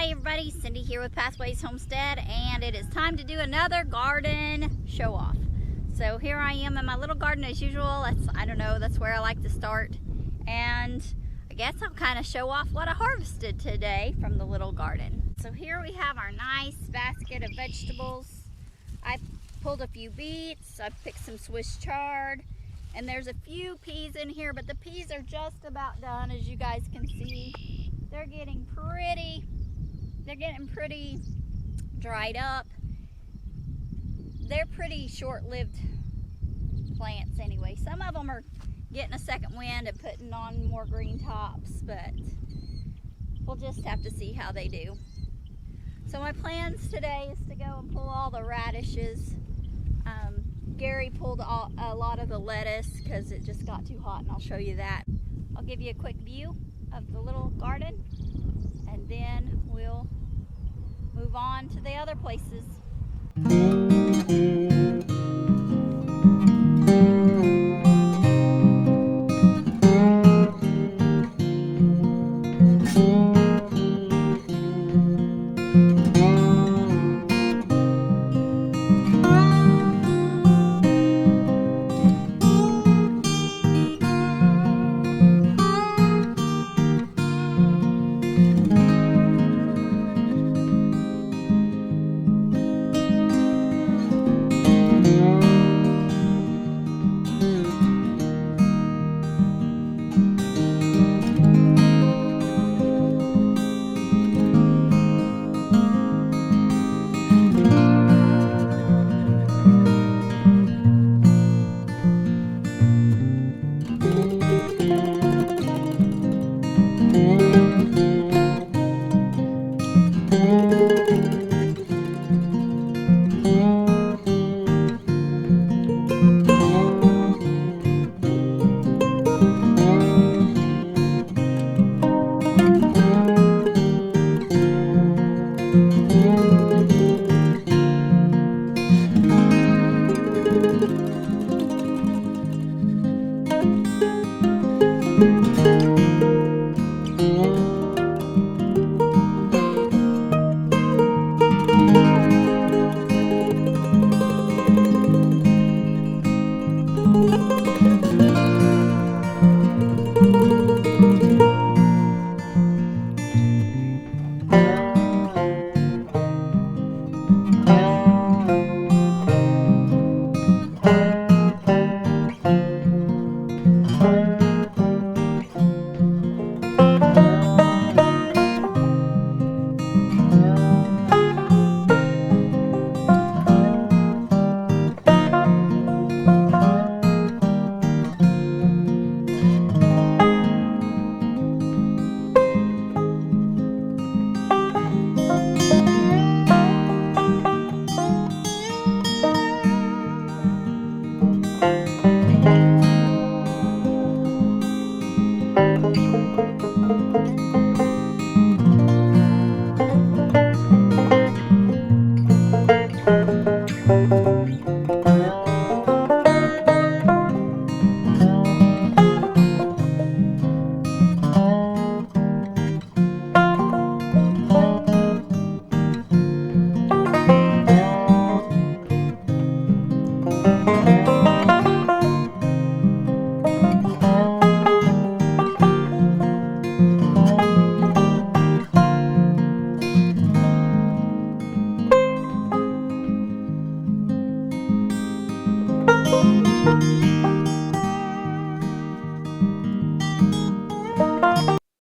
Hi everybody, Cindy here with Pathways Homestead, and it is time to do another garden show off. So here I am in my little garden as usual. That's where I like to start. And I guess I'll kind of show off what I harvested today from the little garden. So here we have our nice basket of vegetables. I pulled a few beets, I picked some Swiss chard, and there's a few peas in here, but the peas are just about done. As you guys can see, they're getting pretty dried up. They're pretty short-lived plants anyway. Some of them are getting a second wind and putting on more green tops, but we'll just have to see how they do. So my plans today is to go and pull all the radishes. Gary pulled a lot of the lettuce because it just got too hot, and I'll show you that. I'll give you a quick view of the little garden, and then we'll move on to the other places.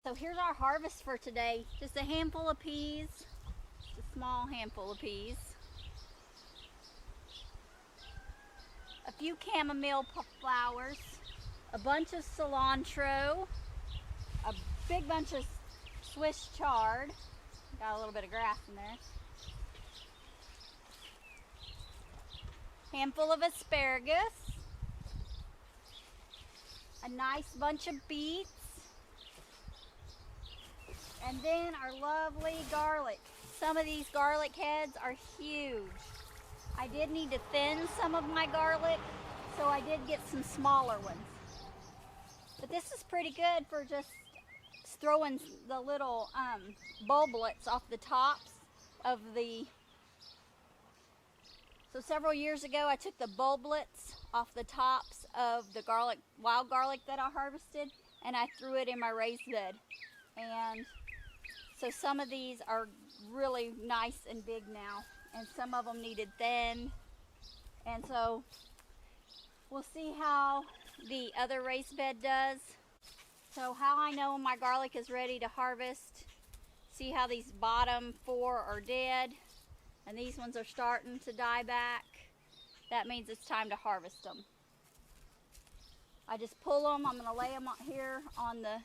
So here's our harvest for today. Just a handful of peas, just a small handful of peas. A few chamomile flowers, a bunch of cilantro, a big bunch of Swiss chard. Got a little bit of grass in there. Handful of asparagus, a nice bunch of beets, and then our lovely garlic. Some of these garlic heads are huge. I did need to thin some of my garlic, so I did get some smaller ones. But this is pretty good for just throwing the little bulblets off the tops of the... So several years ago, I took the bulblets off the tops of the garlic, wild garlic that I harvested, and I threw it in my raised bed. And so some of these are really nice and big now, and some of them needed thinned. And so we'll see how the other raised bed does. So how I know when my garlic is ready to harvest, see how these bottom 4 are dead, and these ones are starting to die back. That means it's time to harvest them. I just pull them. I'm going to lay them here on the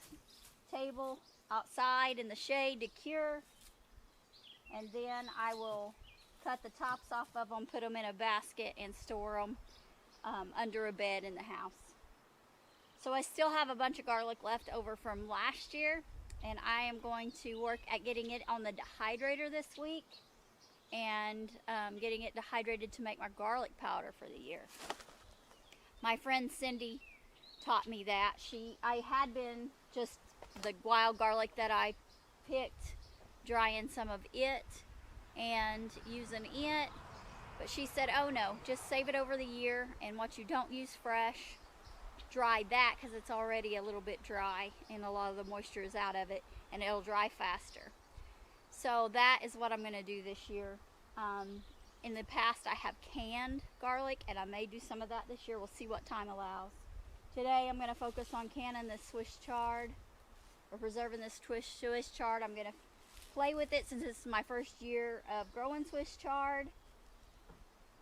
table outside in the shade to cure. And then I will cut the tops off of them, put them in a basket, and store them under a bed in the house. So I still have a bunch of garlic left over from last year, and I am going to work at getting it on the dehydrator this week and getting it dehydrated to make my garlic powder for the year. My friend Cindy taught me that. I had been just the wild garlic that I picked, drying some of it and using it, but she said, oh no, just save it over the year, and what you don't use fresh, dry that, because it's already a little bit dry and a lot of the moisture is out of it, and it'll dry faster. So that is what I'm going to do this year. In the past I have canned garlic, and I may do some of that this year. We'll see what time allows. Today I'm going to focus on canning this Swiss chard, or preserving this Swiss chard. I'm going to play with it since this is my first year of growing Swiss chard.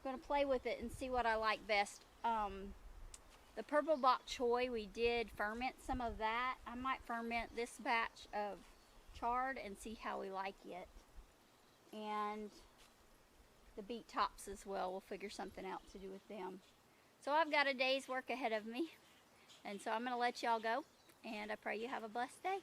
I'm going to play with it and see what I like best. The purple bok choy, we did ferment some of that. I might ferment this batch of chard and see how we like it. And the beet tops as well. We'll figure something out to do with them. So I've got a day's work ahead of me. And so I'm going to let y'all go. And I pray you have a blessed day.